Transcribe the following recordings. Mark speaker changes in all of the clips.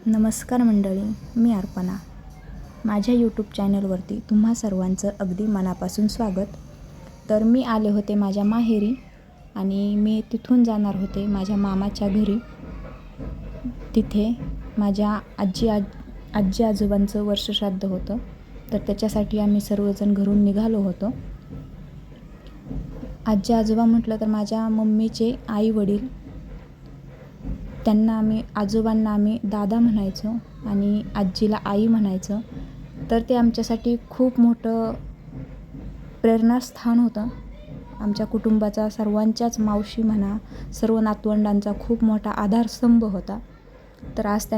Speaker 1: नमस्कार मंडळी, मी अर्पणा. माझ्या यूट्यूब चॅनलवरती तुम्हा सर्वांचं अगदी मनापासून स्वागत. तर मी आले होते माझ्या माहेरी आणि मी तिथून जाणार होते माझ्या मामाच्या घरी. तिथे माझ्या आजी आजोबांचं वर्षश्राद्ध होतं, तर त्याच्यासाठी आम्ही सर्वजण घरून निघालो होतो. आजी आजोबा म्हटलं तर माझ्या मम्मीचे आई वडील, त्यांना आजोबांना आम्ही दादा म्हणायचो आणि आजीला आई म्हणायचं. तर ते आमच्यासाठी खूप मोठं प्रेरणास्थान होतं. आमच्या कुटुंबाचा, सर्वांच्याच मावशी म्हणा, सर्व नातवंडांचा खूप मोठा आधारस्तंभ होता. तर आज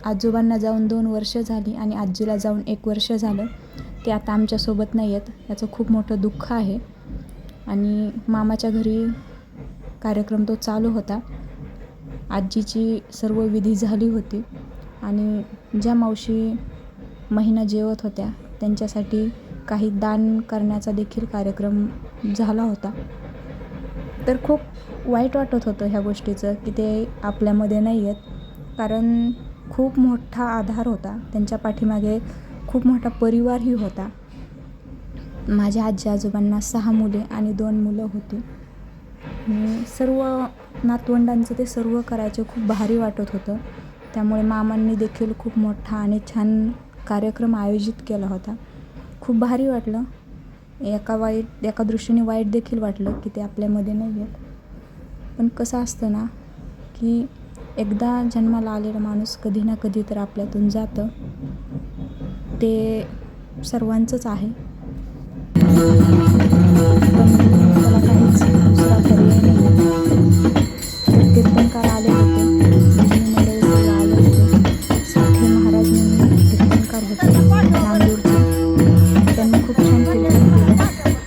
Speaker 1: आजोबांना जाऊन 2 वर्ष झाली आणि आजीला जाऊन 1 वर्ष झालं. ते आता आमच्यासोबत नाही आहेत, याचं खूप मोठं दुःख आहे. आणि मामाच्या घरी कार्यक्रम तो चालू होता. आजीची सर्व विधी झाली होती आणि ज्या मावशी महिना जेवत होत्या त्यांच्यासाठी काही दान करण्याचा देखील कार्यक्रम झाला होता. तर खूप वाईट वाटत होतं ह्या गोष्टीचं की ते आपल्यामध्ये नाही आहेत, कारण खूप मोठा आधार होता त्यांच्या पाठीमागे, खूप मोठा परिवारही होता. माझ्या आजी आजोबांना 6 मुले आणि 2 मुलं होती. सर्व नातवंडांचं ते सर्व करायचे, खूप भारी वाटत होतं. त्यामुळे मामांनी देखील खूप मोठा आणि छान कार्यक्रम आयोजित केला होता. खूप भारी वाटलं. एका दृष्टीने वाईट देखील वाटलं की ते आपल्यामध्ये नाही आहेत. पण कसं असतं ना की एकदा जन्माला आलेला माणूस कधी ना कधी तर आपल्यातून जातं. ते सर्वांचंच आहे. पण त्याला काहीच दुसरा पर्याय नाही. कीर्तनकार आले होते, भजनी मंडळी सर्व आले होते. साठे महाराज म्हणून कीर्तनकार होते नांदूरचे. त्यांनी खूप छान कीर्तन केलं.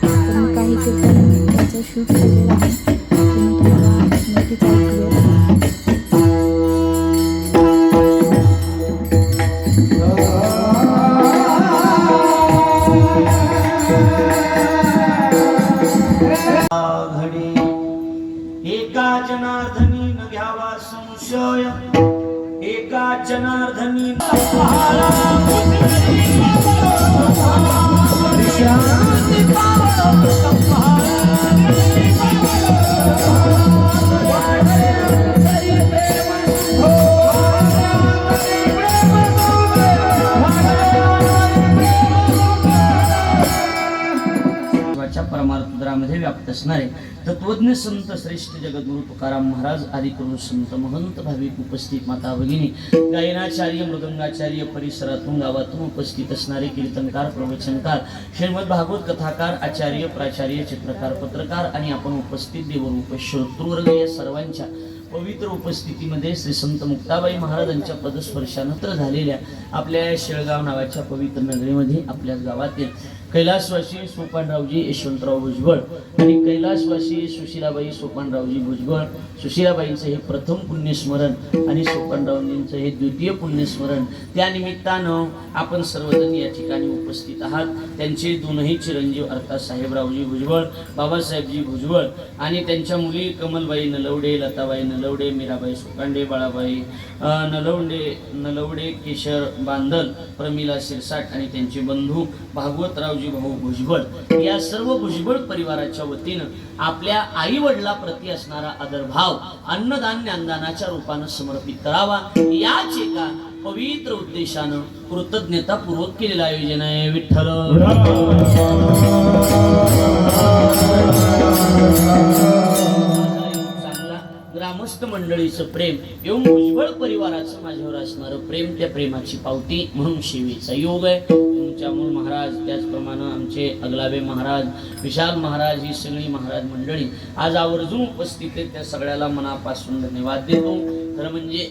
Speaker 1: त्यांनी काही कीर्तन त्याचं शूट केलेलं आहे, तुम्ही तुम्हाला नक्कीच ऐकूया.
Speaker 2: एका जनार्दनी न घ्यावा संशय, एका जनार्दनी परमार्थामध्ये व्याप्त असणारे तत्वज्ञ संत श्रेष्ठ जगद्गुरु तुकाराम महाराज आदी करून संत महंत भाविक उपस्थित माता भगिनी, गायनाचार्य, मृदंगाचार्य, परिसरातून गावातून उपस्थित असणारे कीर्तनकार, प्रवचनकार, श्रीमद भागवत कथाकार, आचार्य, प्राचार्य, चित्रकार, पत्रकार आणि आपण उपस्थित देवरूप श्रोतृवर्ग या सर्वांच्या पवित्र उपस्थितीमध्ये श्री संत मुक्ताबाई महाराजांच्या पदस्पर्शानं तर झालेल्या आपल्या शेळगाव नावाच्या पवित्र नगरीमध्ये आपल्याच गावातील कैलासवासी सोपानरावजी यशवंतराव भुजबळ आणि कैलासवासी सुशीलाबाई सोपानरावजी भुजबळ, सुशीलाबाईंचं हे प्रथम पुण्यस्मरण आणि सोपानरावजींचं हे द्वितीय पुण्यस्मरण, त्या निमित्तानं आपण सर्वजण या ठिकाणी उपस्थित आहात. त्यांचे दोनही चिरंजीव अर्थात साहेबरावजी भुजबळ, बाबासाहेबजी भुजबळ आणि त्यांच्या मुली कमलबाई नलवडे, लताबाई नलवडे, मीराबाई सुकांडे, बाळाबाई नलवडे, केशर बांदल, प्रमिला शिरसाट आणि त्यांचे बंधू भागवतरावजी भाऊ भुजबळ, या सर्व भुजबळ परिवाराच्या वतीनं आपल्या आई वडिलांप्रती असणारा आदरभाव अन्नदान ज्ञानदानाच्या रूपानं समर्पित करावा, याच एका पवित्र उद्देशानं कृतज्ञतापूर्वक केलेलं आयोजन आहे. विठ्ठल ग्रामस्थ मंडळीचं प्रेम एवढं भुजबळ परिवाराचं माझ्यावर असणारं प्रेम, त्या प्रेमाची पावती म्हणून सेवेचा योग आहे. तुमच्या मूळ महाराज, त्याचप्रमाणे आमचे अगलाबे महाराज, विशाल महाराज, ही सगळी महाराज मंडळी आज आवर्जून उपस्थित आहेत. त्या सगळ्याला मनापासून धन्यवाद देतो. खरं म्हणजे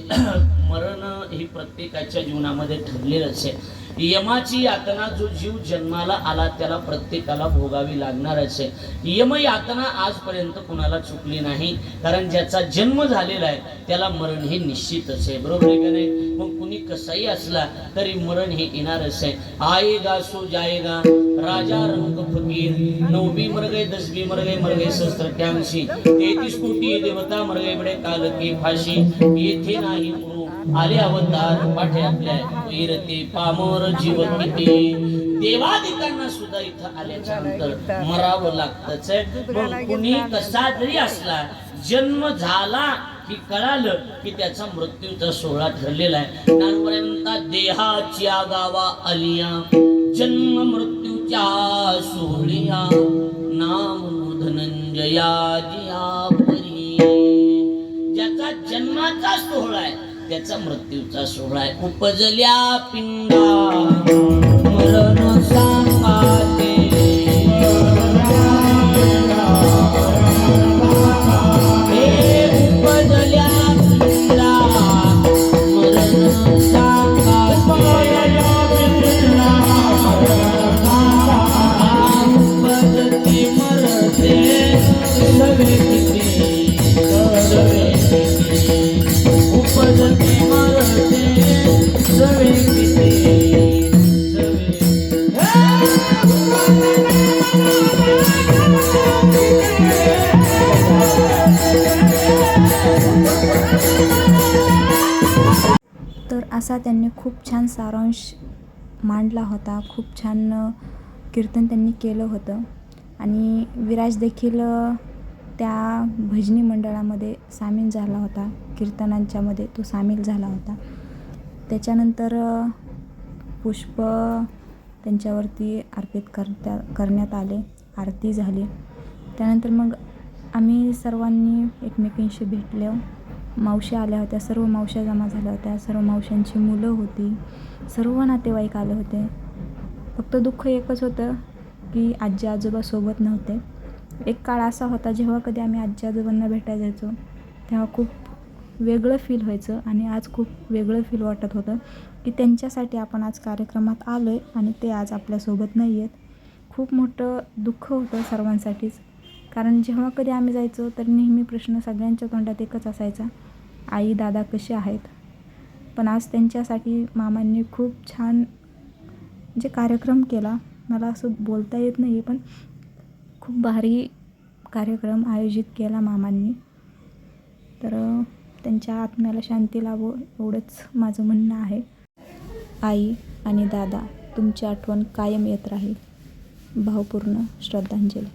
Speaker 2: मरण ही प्रत्येकाच्या जीवनामध्ये ठरलेलंच आहे. यमाची यातना जो जीव जन्माला आला त्याला प्रत्येकाला भोगावी लागणारच आहे. यम यातना आजपर्यंत कुणाला चुकली नाही, कारण ज्याचा जन्म झालेला आहे त्याला मरण हे निश्चितच आहे. बरोबर आहे का नाही? मग कुणी कसाही असला तरी मरण हे येणारच आहे. आएगा सो जाएगा, राजा रंग फकीर, 9वीं मर गए 10वीं मर गए सहस्त्रत्यांशी, 33 कोटी देवता मर गए बडे काल की फाशी, येथे नाही गुरु आले अवतार पाठे आपल्या वीरते पामर जीव किती. देवादिकांना सुद्धा इथं आल्याच्या नंतर मरावं लागतच आहे. मग कुणी कसा जरी असला, जन्म झाला की कळालं की त्याचा मृत्यूचा सोहळा ठरलेला आहे. ज्ञानोबा म्हणतात देहाच्या गावा आलिया, जन्म मृत्यूच्या सोहळ्या, नाम धनंजया जिया परी. ज्याचा जन्माचा सोहळा आहे त्याचा मृत्यूचा सोहळा आहे. उपजल्या पिंडा मरण सांगाते, उपजल्या पिंडा मरण सांगाते, उपजते मरते सवे किती, उपजते मरते सवे किती.
Speaker 1: तर असा त्यांनी खूप छान सारांश मांडला होता. खूप छान कीर्तन त्यांनी केलं होतं. आणि विराज देखील त्या भजनी मंडळामध्ये सामील झाला होता, कीर्तनांच्यामध्ये तो सामील झाला होता. त्याच्यानंतर पुष्प त्यांच्यावरती अर्पित करण्यात आले, आरती झाली. त्यानंतर मग आम्ही सर्वांनी एकमेकींशी भेटलो. मावशी आल्या होत्या, सर्व मावश्या जमा झाल्या होत्या, सर्व मावशांची मुलं होती, सर्व नातेवाईक आले होते. फक्त दुःख एकच होतं की आजी आजोबा सोबत नव्हते. एक काळ असा होता जेव्हा कधी आम्ही आजी आजोबांना भेटायला जायचो तेव्हा खूप वेगळं फील व्हायचं, आणि आज खूप वेगळं फील वाटत होतं की त्यांच्यासाठी आपण आज कार्यक्रमात आलो आहे आणि ते आज आपल्यासोबत नाही आहेत. खूप मोठं दुःख होतं सर्वांसाठीच, कारण जेव्हा कधी आम्ही जायचो तर नेहमी प्रश्न सगळ्यांच्या तोंडात एकच असायचा, आई दादा कसे आहेत. पण आज त्यांच्यासाठी मामांनी खूप छान म्हणजे कार्यक्रम केला. मला असं बोलता येत नाही, पण खूप भारी कार्यक्रम आयोजित केला मामांनी. तर त्यांच्या आत्म्याला शांती लाभो एवढंच माझं म्हणणं आहे. आई आणि दादा तुमची आठवण कायम येत राहील. भावपूर्ण श्रद्धांजली.